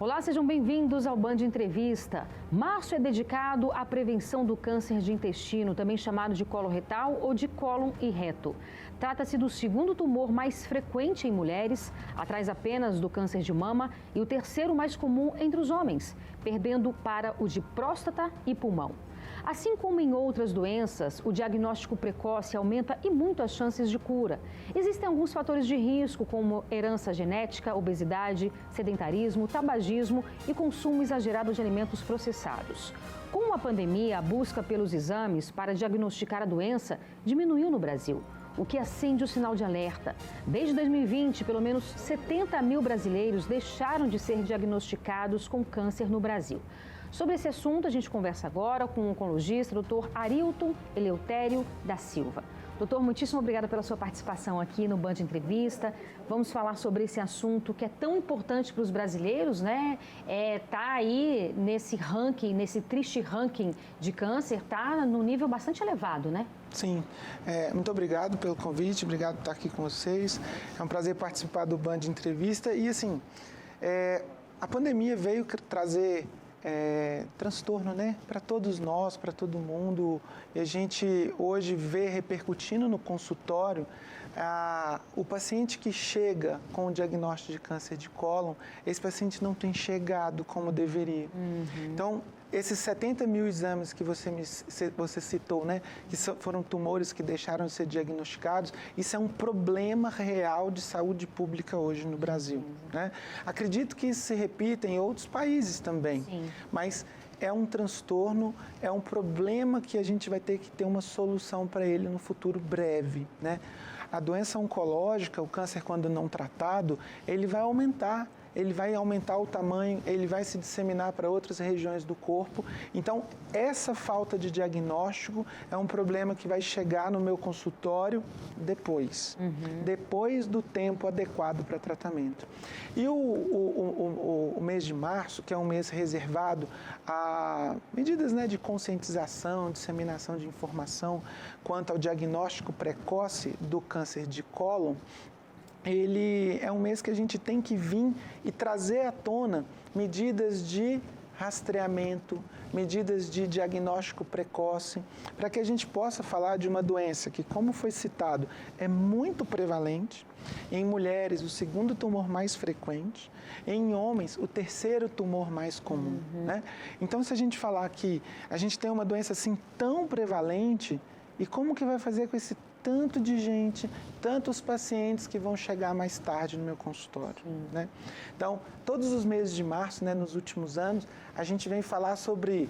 Olá, sejam bem-vindos ao Band Entrevista. Março é dedicado à prevenção do câncer de intestino, também chamado de colo retal ou de cólon e reto. Trata-se do segundo tumor mais frequente em mulheres, atrás apenas do câncer de mama, e o terceiro mais comum entre os homens, perdendo para o de próstata e pulmão. Assim como em outras doenças, o diagnóstico precoce aumenta e muito as chances de cura. Existem alguns fatores de risco, como herança genética, obesidade, sedentarismo, tabagismo e consumo exagerado de alimentos processados. Com a pandemia, a busca pelos exames para diagnosticar a doença diminuiu no Brasil, o que acende o sinal de alerta. Desde 2020, pelo menos 70 mil brasileiros deixaram de ser diagnosticados com câncer no Brasil. Sobre esse assunto, a gente conversa agora com o oncologista, Dr. Arilton Eleutério da Silva. Doutor, muitíssimo obrigada pela sua participação aqui no Band Entrevista. Vamos falar sobre esse assunto que é tão importante para os brasileiros, né? Tá aí nesse ranking, nesse triste ranking de câncer, tá no nível bastante elevado, né? Sim, muito obrigado pelo convite, obrigado por estar aqui com vocês. É um prazer participar do Band Entrevista e, assim, a pandemia veio trazer transtorno, né, para todos nós, para todo mundo, e a gente hoje vê repercutindo no consultório o paciente que chega com o diagnóstico de câncer de cólon, esse paciente não tem chegado como deveria. Então, esses 70 mil exames que você citou, né, que foram tumores que deixaram de ser diagnosticados, isso é um problema real de saúde pública hoje no Brasil, né? Acredito que isso se repita em outros países também, mas é um transtorno, é um problema que a gente vai ter que ter uma solução para ele no futuro breve, né? A doença oncológica, o câncer quando não tratado, ele vai aumentar o tamanho, ele vai se disseminar para outras regiões do corpo. Então, essa falta de diagnóstico é um problema que vai chegar no meu consultório depois do tempo adequado para tratamento. E o mês de março, que é um mês reservado a medidas, né, de conscientização, disseminação de informação quanto ao diagnóstico precoce do câncer de cólon, ele é um mês que a gente tem que vir e trazer à tona medidas de rastreamento, medidas de diagnóstico precoce, para que a gente possa falar de uma doença que, como foi citado, é muito prevalente, em mulheres o segundo tumor mais frequente, em homens o terceiro tumor mais comum, né? Então, se a gente falar que a gente tem uma doença assim tão prevalente, e como que vai fazer com esse tanto de gente, tantos pacientes que vão chegar mais tarde no meu consultório, né? Então, todos os meses de março, né, nos últimos anos, a gente vem falar sobre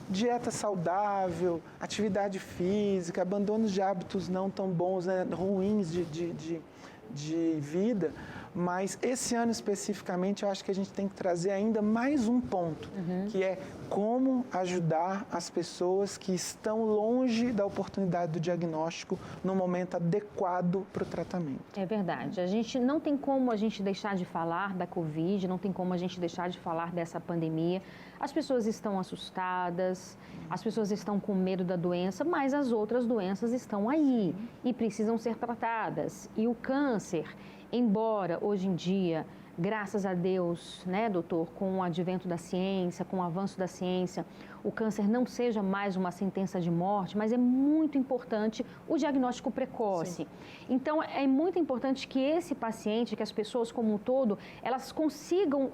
dieta saudável, atividade física, abandono de hábitos não tão bons, né, ruins de vida, mas esse ano especificamente eu acho que a gente tem que trazer ainda mais um ponto, que é como ajudar as pessoas que estão longe da oportunidade do diagnóstico no momento adequado para o tratamento. É verdade. A gente não tem como a gente deixar de falar da Covid, não tem como a gente deixar de falar dessa pandemia. As pessoas estão assustadas, as pessoas estão com medo da doença, mas as outras doenças estão aí e precisam ser tratadas. E o câncer, embora hoje em dia, graças a Deus, né, doutor, com o advento da ciência, com o avanço da ciência, o câncer não seja mais uma sentença de morte, mas é muito importante o diagnóstico precoce. Sim. Então, é muito importante que esse paciente, que as pessoas como um todo, elas consigam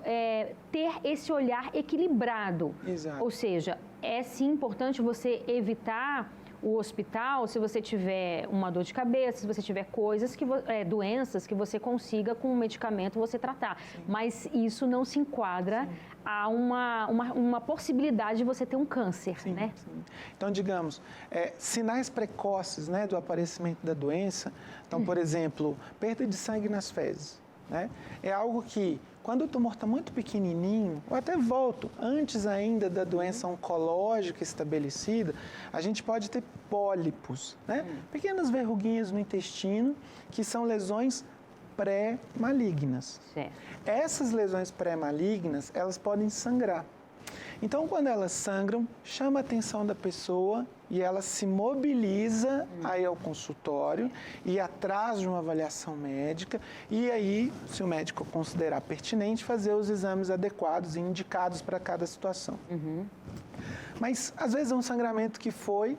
ter esse olhar equilibrado. Exato. Ou seja, é sim importante você evitar o hospital, se você tiver uma dor de cabeça, se você tiver doenças que você consiga com um medicamento você tratar. Sim. Mas isso não se enquadra a uma possibilidade de você ter um câncer, sim, né? Sim. Então, digamos, sinais precoces, né, do aparecimento da doença, então, por exemplo, perda de sangue nas fezes, né? É algo que, quando o tumor está muito pequenininho, ou até antes ainda da doença oncológica estabelecida, a gente pode ter pólipos, né? Pequenas verruguinhas no intestino, que são lesões pré-malignas. Essas lesões pré-malignas, elas podem sangrar. Então, quando elas sangram, chama a atenção da pessoa e ela se mobiliza a ir ao consultório e atrás de uma avaliação médica e aí, se o médico considerar pertinente, fazer os exames adequados e indicados para cada situação. Mas, às vezes, é um sangramento que foi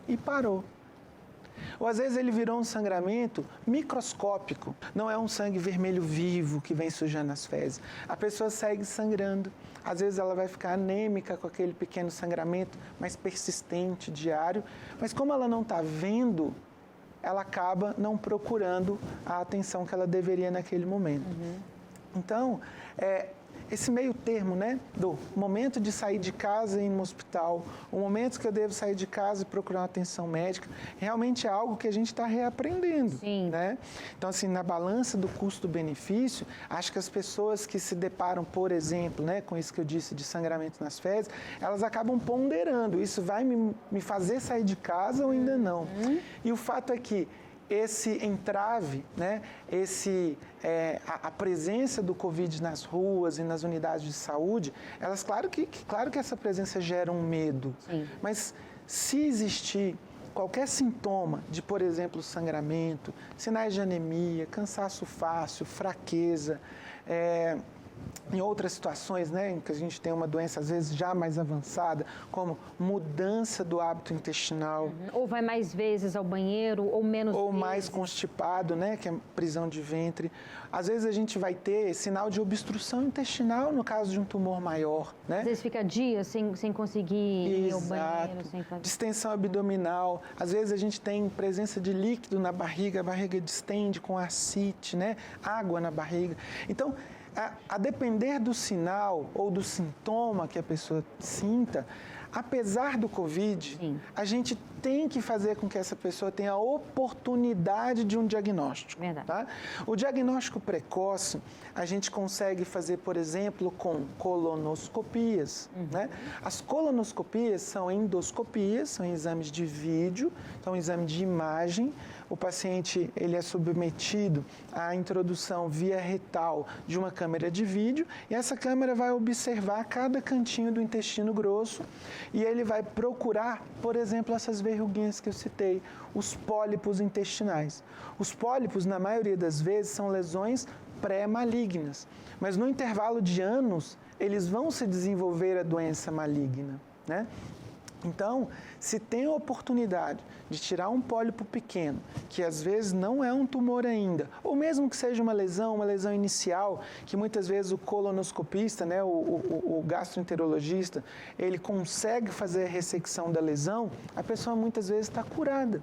e parou. Ou às vezes ele virou um sangramento microscópico, não é um sangue vermelho vivo que vem sujando as fezes. A pessoa segue sangrando, às vezes ela vai ficar anêmica com aquele pequeno sangramento, mais persistente, diário, mas como ela não está vendo, ela acaba não procurando a atenção que ela deveria naquele momento. Então, esse meio termo, né, do momento de sair de casa e ir no hospital, o momento que eu devo sair de casa e procurar uma atenção médica, realmente é algo que a gente está reaprendendo. Sim. Né? Então, assim, na balança do custo-benefício, acho que as pessoas que se deparam, por exemplo, né, com isso que eu disse de sangramento nas fezes, elas acabam ponderando, isso vai me fazer sair de casa ou ainda não? E o fato é que esse entrave, né, a presença do Covid nas ruas e nas unidades de saúde, elas, claro que essa presença gera um medo. Sim. Mas se existir qualquer sintoma de, por exemplo, sangramento, sinais de anemia, cansaço fácil, fraqueza, em outras situações, né, em que a gente tem uma doença às vezes já mais avançada, como mudança do hábito intestinal. Ou vai mais vezes ao banheiro, ou menos ou vezes. mais constipado, né, que é prisão de ventre. Às vezes a gente vai ter sinal de obstrução intestinal no caso de um tumor maior, né? Às vezes fica dias sem conseguir ir ao banheiro. Exato. Sem fazer... Distensão abdominal. Às vezes a gente tem presença de líquido na barriga, a barriga distende com ascite, né? Água na barriga. Então, a depender do sinal ou do sintoma que a pessoa sinta, apesar do Covid, Sim. a gente tem que fazer com que essa pessoa tenha a oportunidade de um diagnóstico. Verdade. Tá? O diagnóstico precoce, a gente consegue fazer, por exemplo, com colonoscopias. Né? As colonoscopias são endoscopias, são exames de vídeo, então exame de imagem. O paciente ele é submetido à introdução via retal de uma câmera de vídeo e essa câmera vai observar cada cantinho do intestino grosso e ele vai procurar, por exemplo, essas verruguinhas que eu citei, os pólipos intestinais. Os pólipos, na maioria das vezes, são lesões pré-malignas, mas no intervalo de anos, eles vão se desenvolver a doença maligna, né? Então, se tem a oportunidade de tirar um pólipo pequeno, que às vezes não é um tumor ainda, ou mesmo que seja uma lesão inicial, que muitas vezes o colonoscopista, né, o gastroenterologista, ele consegue fazer a ressecção da lesão, a pessoa muitas vezes está curada.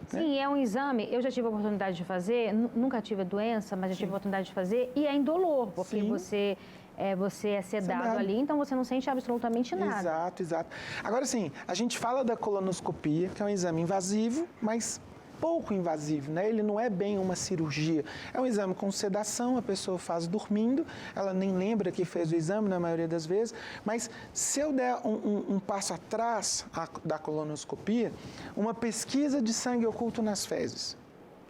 Sim, é um exame, eu já tive a oportunidade de fazer, nunca tive a doença, mas já tive a oportunidade de fazer, e é indolor, porque você é sedado ali, então você não sente absolutamente nada. Exato. Agora sim, a gente fala da colonoscopia, que é um exame invasivo, mas pouco invasivo, né? Ele não é bem uma cirurgia. É um exame com sedação, a pessoa faz dormindo, ela nem lembra que fez o exame na maioria das vezes, mas se eu der um passo atrás da colonoscopia, uma pesquisa de sangue oculto nas fezes.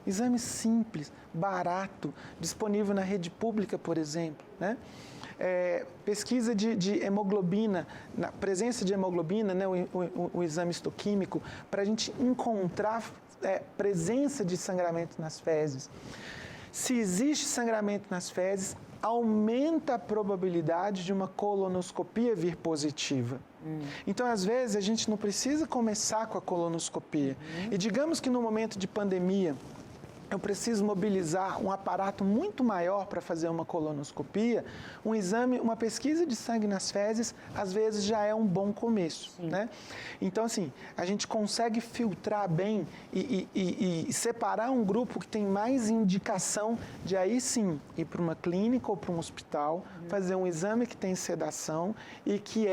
Exame simples, barato, disponível na rede pública, por exemplo, né? Pesquisa de hemoglobina, na presença de hemoglobina, né, o exame histoquímico, para a gente encontrar presença de sangramento nas fezes. Se existe sangramento nas fezes, aumenta a probabilidade de uma colonoscopia vir positiva. Então, às vezes, a gente não precisa começar com a colonoscopia. E digamos que no momento de pandemia, eu preciso mobilizar um aparato muito maior para fazer uma colonoscopia, um exame, uma pesquisa de sangue nas fezes, às vezes já é um bom começo, né? Então, assim, a gente consegue filtrar bem e separar um grupo que tem mais indicação de aí sim ir para uma clínica ou para um hospital, fazer um exame que tem sedação e que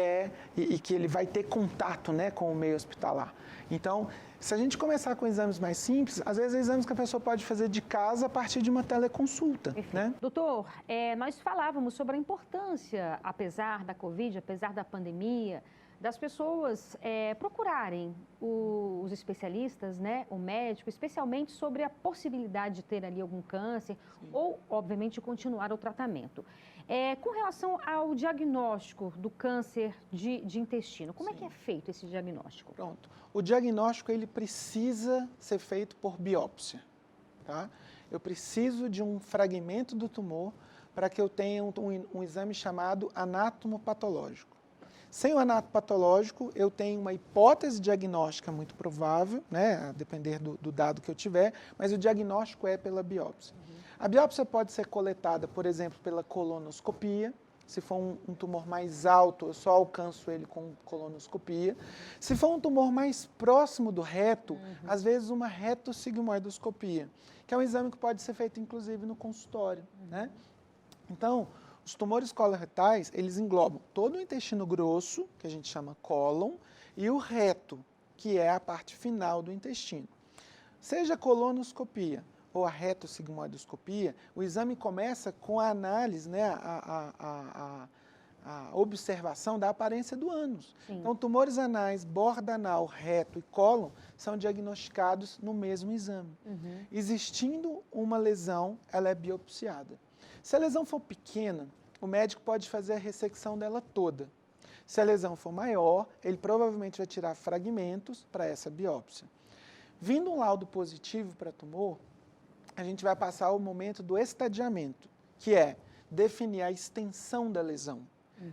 ele vai ter contato, né, com o meio hospitalar. Então, se a gente começar com exames mais simples, às vezes exames que a pessoa pode fazer de casa a partir de uma teleconsulta, né? Doutor, nós falávamos sobre a importância, apesar da Covid, apesar da pandemia, das pessoas procurarem os especialistas, né, o médico, especialmente sobre a possibilidade de ter ali algum câncer ou, obviamente, continuar o tratamento. Com relação ao diagnóstico do câncer de intestino, como é que é feito esse diagnóstico? Pronto. O diagnóstico ele precisa ser feito por biópsia, tá? Eu preciso de um fragmento do tumor para que eu tenha um exame chamado anatomopatológico. Sem o anatomopatológico, eu tenho uma hipótese diagnóstica muito provável, né, a depender do dado que eu tiver, mas o diagnóstico é pela biópsia. A biópsia pode ser coletada, por exemplo, pela colonoscopia. Se for um tumor mais alto, eu só alcanço ele com colonoscopia. Se for um tumor mais próximo do reto, às vezes uma retossigmoidoscopia, que é um exame que pode ser feito inclusive no consultório, né? Então, os tumores coloretais, eles englobam todo o intestino grosso, que a gente chama cólon, e o reto, que é a parte final do intestino. Seja a colonoscopia ou a retossigmoidoscopia, o exame começa com a análise, né, a observação da aparência do ânus. Sim. Então, tumores anais, borda anal, reto e cólon são diagnosticados no mesmo exame. Existindo uma lesão, ela é biopsiada. Se a lesão for pequena, o médico pode fazer a ressecção dela toda. Se a lesão for maior, ele provavelmente vai tirar fragmentos para essa biópsia. Vindo um laudo positivo para tumor, a gente vai passar o momento do estadiamento, que é definir a extensão da lesão.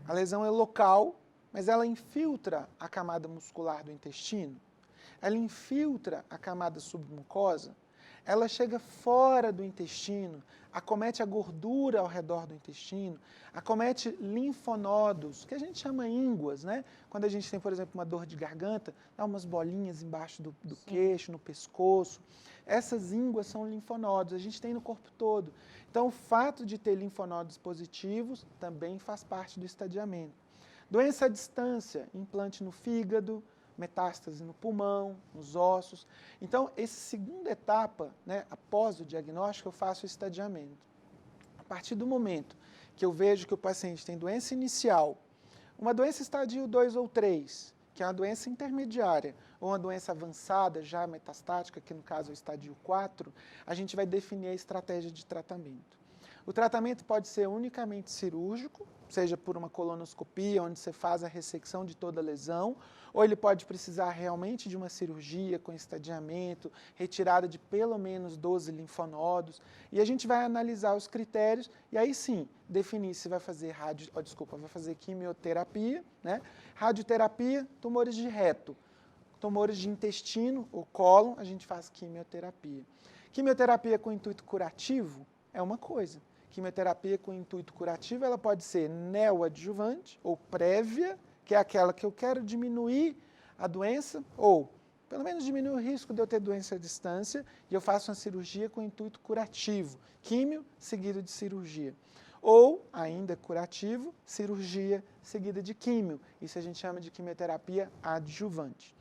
A lesão é local, mas ela infiltra a camada muscular do intestino, ela infiltra a camada submucosa, ela chega fora do intestino, acomete a gordura ao redor do intestino, acomete linfonodos, que a gente chama ínguas, né? Quando a gente tem, por exemplo, uma dor de garganta, dá umas bolinhas embaixo do queixo, no pescoço. Essas ínguas são linfonodos, a gente tem no corpo todo. Então, o fato de ter linfonodos positivos também faz parte do estadiamento. Doença à distância, implante no fígado, metástase no pulmão, nos ossos. Então, essa segunda etapa, né, após o diagnóstico, eu faço o estadiamento. A partir do momento que eu vejo que o paciente tem doença inicial, uma doença estadio 2 ou 3, que é uma doença intermediária, ou uma doença avançada, já metastática, que no caso é o estadio 4, a gente vai definir a estratégia de tratamento. O tratamento pode ser unicamente cirúrgico, seja por uma colonoscopia, onde você faz a ressecção de toda a lesão, ou ele pode precisar realmente de uma cirurgia com estadiamento, retirada de pelo menos 12 linfonodos, e a gente vai analisar os critérios e aí sim definir se vai fazer vai fazer quimioterapia, né? Radioterapia, tumores de reto, tumores de intestino ou cólon, a gente faz quimioterapia. Quimioterapia com intuito curativo é uma coisa. Quimioterapia com intuito curativo, ela pode ser neoadjuvante ou prévia, que é aquela que eu quero diminuir a doença, ou pelo menos diminuir o risco de eu ter doença à distância, e eu faço uma cirurgia com intuito curativo, químio seguido de cirurgia. Ou, ainda curativo, cirurgia seguida de químio. Isso a gente chama de quimioterapia adjuvante.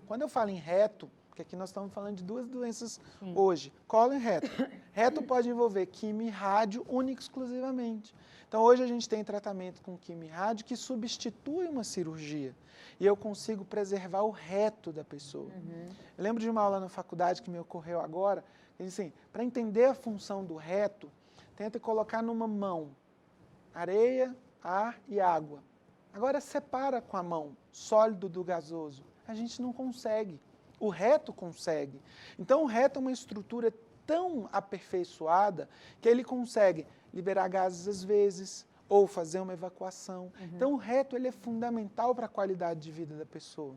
Quando eu falo em reto, porque aqui nós estamos falando de duas doenças hoje, cólon e reto. Reto pode envolver quimio e rádio única e exclusivamente. Então, hoje a gente tem tratamento com quimio e rádio que substitui uma cirurgia. E eu consigo preservar o reto da pessoa. Eu lembro de uma aula na faculdade que me ocorreu agora, que diz assim, para entender a função do reto, tenta colocar numa mão areia, ar e água. Agora separa com a mão sólido do gasoso. A gente não consegue. O reto consegue. Então, o reto é uma estrutura tão aperfeiçoada que ele consegue liberar gases às vezes ou fazer uma evacuação. Então, o reto ele é fundamental para a qualidade de vida da pessoa.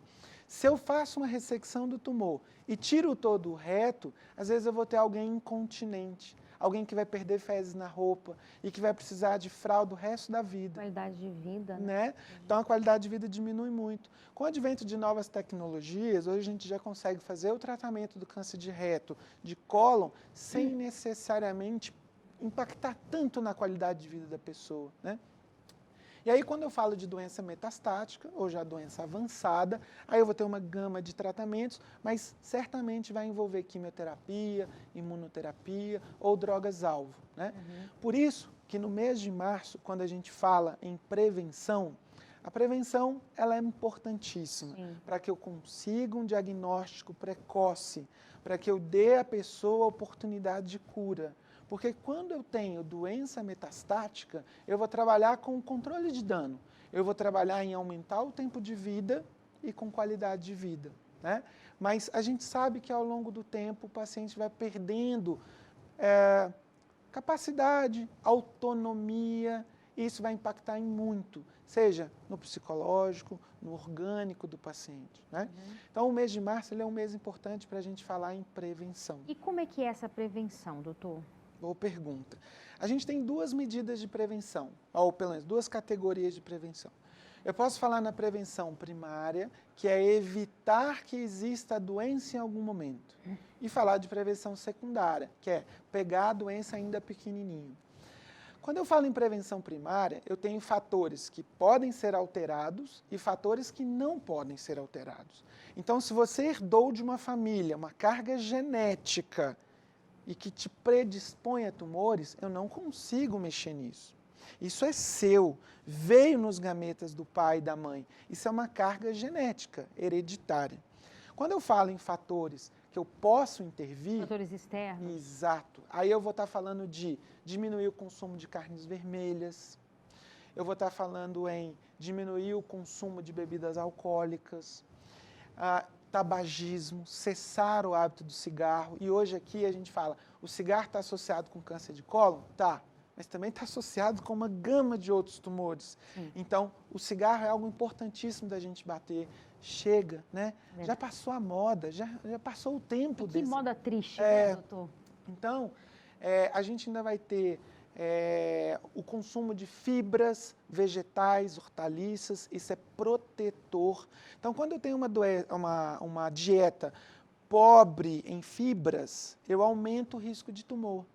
Se eu faço uma ressecção do tumor e tiro todo o reto, às vezes eu vou ter alguém incontinente, alguém que vai perder fezes na roupa e que vai precisar de fralda o resto da vida. Qualidade de vida, né? Então, a qualidade de vida diminui muito. Com o advento de novas tecnologias, hoje a gente já consegue fazer o tratamento do câncer de reto, de cólon, sem necessariamente impactar tanto na qualidade de vida da pessoa, né? E aí, quando eu falo de doença metastática, ou já doença avançada, aí eu vou ter uma gama de tratamentos, mas certamente vai envolver quimioterapia, imunoterapia ou drogas-alvo, né? Por isso que no mês de março, quando a gente fala em prevenção, a prevenção ela é importantíssima para que eu consiga um diagnóstico precoce, para que eu dê à pessoa a oportunidade de cura. Porque quando eu tenho doença metastática, eu vou trabalhar com controle de dano. Eu vou trabalhar em aumentar o tempo de vida e com qualidade de vida, né? Mas a gente sabe que ao longo do tempo o paciente vai perdendo capacidade, autonomia, e isso vai impactar em muito, seja no psicológico, no orgânico do paciente, né? Então o mês de março ele é um mês importante para a gente falar em prevenção. E como é que é essa prevenção, doutor? Boa pergunta. A gente tem duas medidas de prevenção, ou pelo menos duas categorias de prevenção. Eu posso falar na prevenção primária, que é evitar que exista a doença em algum momento. E falar de prevenção secundária, que é pegar a doença ainda pequenininho. Quando eu falo em prevenção primária, eu tenho fatores que podem ser alterados e fatores que não podem ser alterados. Então, se você herdou de uma família uma carga genética e que te predispõe a tumores, eu não consigo mexer nisso. Isso é seu, veio nos gametas do pai e da mãe. Isso é uma carga genética, hereditária. Quando eu falo em fatores que eu posso intervir... Fatores externos. Exato. Aí eu vou estar falando de diminuir o consumo de carnes vermelhas, eu vou estar falando em diminuir o consumo de bebidas alcoólicas, tabagismo, cessar o hábito do cigarro. E hoje aqui a gente fala, o cigarro está associado com câncer de cólon? Tá. Mas também está associado com uma gama de outros tumores. Então, o cigarro é algo importantíssimo da gente bater. Chega, né? Já passou a moda, já passou o tempo desse... Que moda triste, né, doutor? Então, a gente ainda vai ter o consumo de fibras, vegetais, hortaliças, isso é protetor. Então, quando eu tenho uma dieta pobre em fibras, eu aumento o risco de tumor.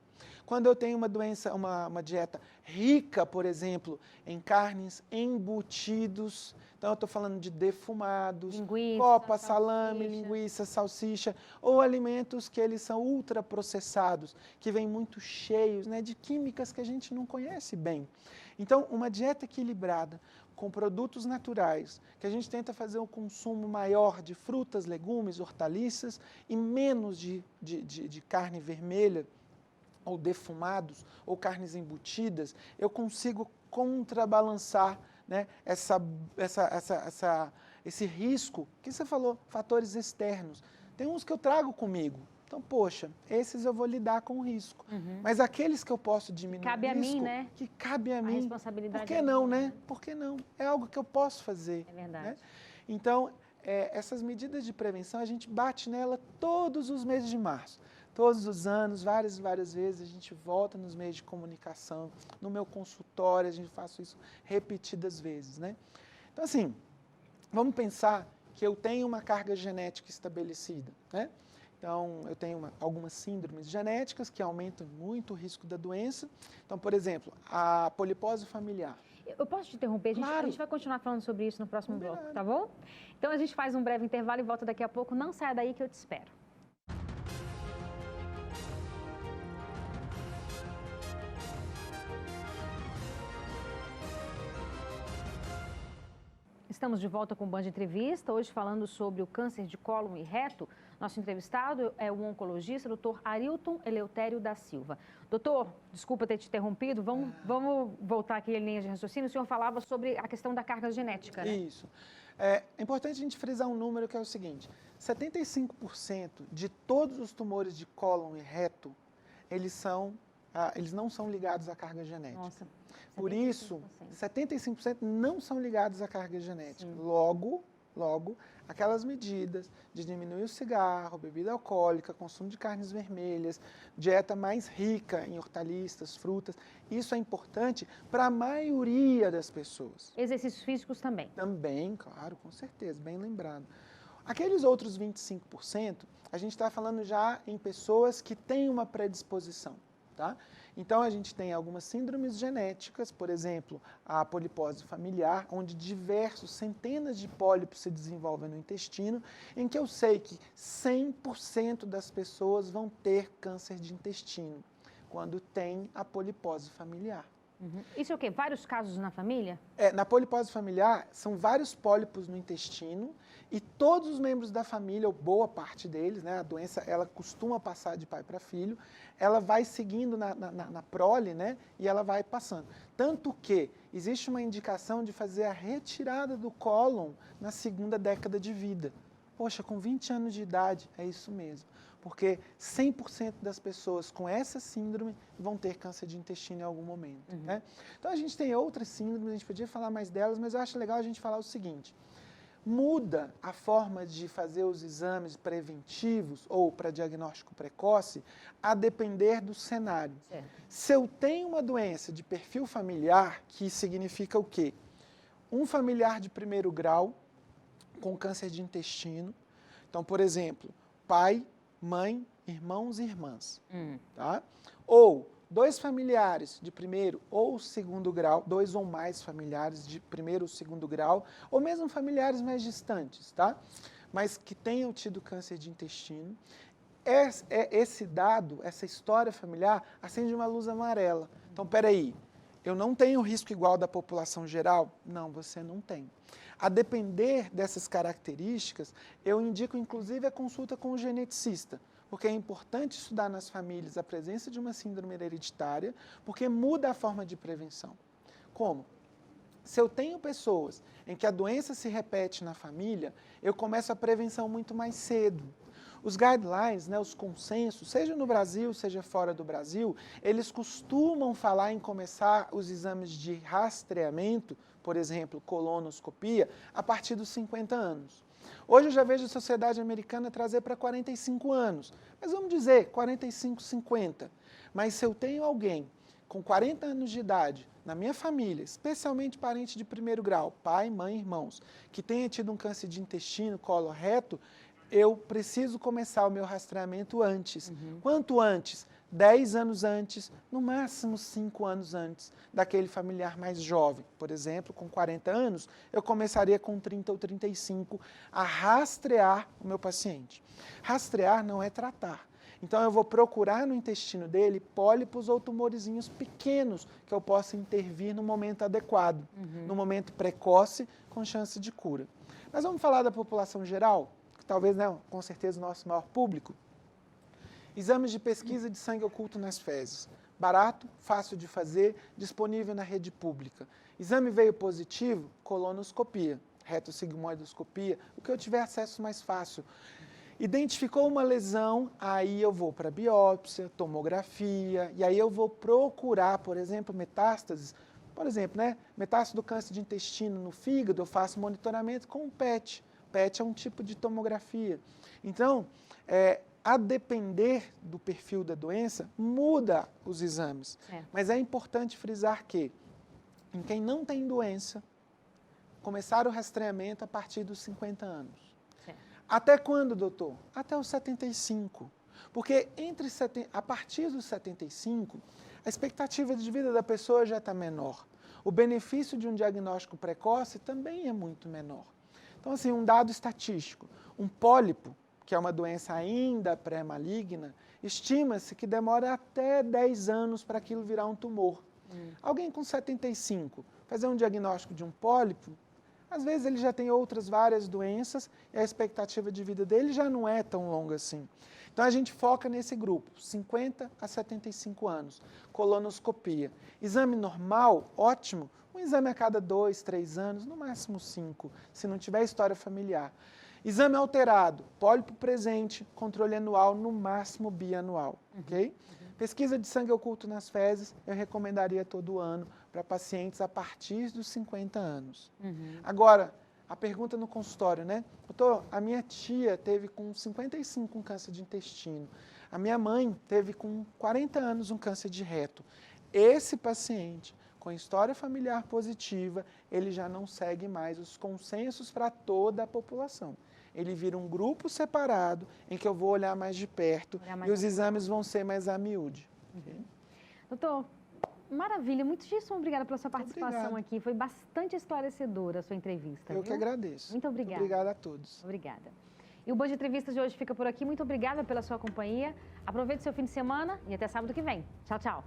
Quando eu tenho uma dieta rica, por exemplo, em carnes, embutidos, então eu estou falando de defumados, linguiça, copa, salame, linguiça, salsicha, ou alimentos que eles são ultraprocessados, que vêm muito cheios, né, de químicas que a gente não conhece bem. Então, uma dieta equilibrada, com produtos naturais, que a gente tenta fazer um consumo maior de frutas, legumes, hortaliças e menos de carne vermelha, ou defumados, ou carnes embutidas, eu consigo contrabalançar, né, esse risco que você falou, fatores externos. Tem uns que eu trago comigo. Então, poxa, esses eu vou lidar com o risco. Mas aqueles que eu posso diminuir cabe o risco, a mim, né? Que cabe a mim, responsabilidade por que é não, minha, né? Por que não? É algo que eu posso fazer. É verdade. Né? Então, essas medidas de prevenção, a gente bate nela todos os meses de março. Todos os anos, várias vezes, a gente volta nos meios de comunicação, no meu consultório, a gente faz isso repetidas vezes, né? Então, assim, vamos pensar que eu tenho uma carga genética estabelecida, né? Então, eu tenho algumas síndromes genéticas que aumentam muito o risco da doença. Então, por exemplo, a polipose familiar. Eu posso te interromper? A gente vai continuar falando sobre isso no próximo bloco, tá bom? Então, a gente faz um breve intervalo e volta daqui a pouco. Não saia daí que eu te espero. Estamos de volta com o Band Entrevista, hoje falando sobre o câncer de cólon e reto. Nosso entrevistado é o oncologista, doutor Arilton Eleutério da Silva. Doutor, desculpa ter te interrompido, vamos voltar aqui em linha de raciocínio. O senhor falava sobre a questão da carga genética, né? Isso. É importante a gente frisar um número que é o seguinte, 75% de todos os tumores de cólon e reto, eles não são ligados à carga genética. Nossa. Por isso, 75% não são ligados à carga genética. Logo, aquelas medidas de diminuir o cigarro, bebida alcoólica, consumo de carnes vermelhas, dieta mais rica em hortaliças, frutas, isso é importante para a maioria das pessoas. Exercícios físicos também? Também, claro, com certeza, bem lembrado. Aqueles outros 25%, a gente está falando já em pessoas que têm uma predisposição, tá? Então, a gente tem algumas síndromes genéticas, por exemplo, a polipose familiar, onde centenas de pólipos se desenvolvem no intestino, em que eu sei que 100% das pessoas vão ter câncer de intestino, quando tem a polipose familiar. Isso é o quê? Vários casos na família? Na polipose familiar, são vários pólipos no intestino e todos os membros da família, ou boa parte deles, né, a doença ela costuma passar de pai para filho, ela vai seguindo na prole, né, e ela vai passando. Tanto que existe uma indicação de fazer a retirada do cólon na segunda década de vida. Poxa, com 20 anos de idade, é isso mesmo. Porque 100% das pessoas com essa síndrome vão ter câncer de intestino em algum momento. Né? Então a gente tem outras síndromes, a gente podia falar mais delas, mas eu acho legal a gente falar o seguinte. Muda a forma de fazer os exames preventivos ou para diagnóstico precoce a depender do cenário. Certo. Se eu tenho uma doença de perfil familiar, que significa o quê? Um familiar de primeiro grau com câncer de intestino. Então, por exemplo, pai, mãe, irmãos e irmãs. Tá? Ou dois familiares de primeiro ou segundo grau, dois ou mais familiares de primeiro ou segundo grau, ou mesmo familiares mais distantes, tá? Mas que tenham tido câncer de intestino. Esse dado, essa história familiar, acende uma luz amarela. Então, peraí, eu não tenho risco igual da população geral? Não, você não tem. A depender dessas características, eu indico inclusive a consulta com o geneticista, porque é importante estudar nas famílias a presença de uma síndrome hereditária, porque muda a forma de prevenção. Como? Se eu tenho pessoas em que a doença se repete na família, eu começo a prevenção muito mais cedo. Os guidelines, né, os consensos, seja no Brasil, seja fora do Brasil, eles costumam falar em começar os exames de rastreamento, por exemplo, colonoscopia, a partir dos 50 anos. Hoje eu já vejo a sociedade americana trazer para 45 anos, mas vamos dizer 45, 50. Mas se eu tenho alguém com 40 anos de idade na minha família, especialmente parente de primeiro grau, pai, mãe, irmãos, que tenha tido um câncer de intestino, colo reto, eu preciso começar o meu rastreamento antes. Quanto antes? 10 anos antes, no máximo 5 anos antes daquele familiar mais jovem. Por exemplo, com 40 anos, eu começaria com 30 ou 35 a rastrear o meu paciente. Rastrear não é tratar. Então eu vou procurar no intestino dele pólipos ou tumorezinhos pequenos que eu possa intervir no momento adequado, no momento precoce, com chance de cura. Mas vamos falar da população geral? Talvez, né, com certeza, o nosso maior público. Exames de pesquisa de sangue oculto nas fezes. Barato, fácil de fazer, disponível na rede pública. Exame veio positivo, colonoscopia, retossigmoidoscopia, o que eu tiver acesso mais fácil. Identificou uma lesão, aí eu vou para biópsia, tomografia, e aí eu vou procurar, por exemplo, metástases. Por exemplo, né, metástase do câncer de intestino no fígado, eu faço monitoramento com o PET. PET é um tipo de tomografia. Então, a depender do perfil da doença, muda os exames. Mas é importante frisar que, em quem não tem doença, começar o rastreamento a partir dos 50 anos. Até quando, doutor? Até os 75. Porque a partir dos 75, a expectativa de vida da pessoa já está menor. O benefício de um diagnóstico precoce também é muito menor. Então, assim, um dado estatístico, um pólipo, que é uma doença ainda pré-maligna, estima-se que demora até 10 anos para aquilo virar um tumor. Alguém com 75, fazer um diagnóstico de um pólipo, às vezes ele já tem outras várias doenças e a expectativa de vida dele já não é tão longa assim. Então a gente foca nesse grupo, 50 a 75 anos, colonoscopia. Exame normal, ótimo, um exame a cada 2, 3 anos, no máximo 5, se não tiver história familiar. Exame alterado, pólipo presente, controle anual, no máximo bianual, ok? Pesquisa de sangue oculto nas fezes, eu recomendaria todo ano para pacientes a partir dos 50 anos. Agora, a pergunta no consultório, né? Doutor, a minha tia teve com 55 um câncer de intestino. A minha mãe teve com 40 anos um câncer de reto. Esse paciente, com história familiar positiva, ele já não segue mais os consensos para toda a população. Ele vira um grupo separado, em que eu vou olhar mais de perto e os exames vão ser mais a miúde. Doutor, maravilha, muitíssimo obrigada pela sua participação aqui. Foi bastante esclarecedora a sua entrevista. Eu que agradeço. Muito obrigada. Obrigada a todos. Obrigada. E o Band Entrevistas de hoje fica por aqui. Muito obrigada pela sua companhia. Aproveite seu fim de semana e até sábado que vem. Tchau, tchau.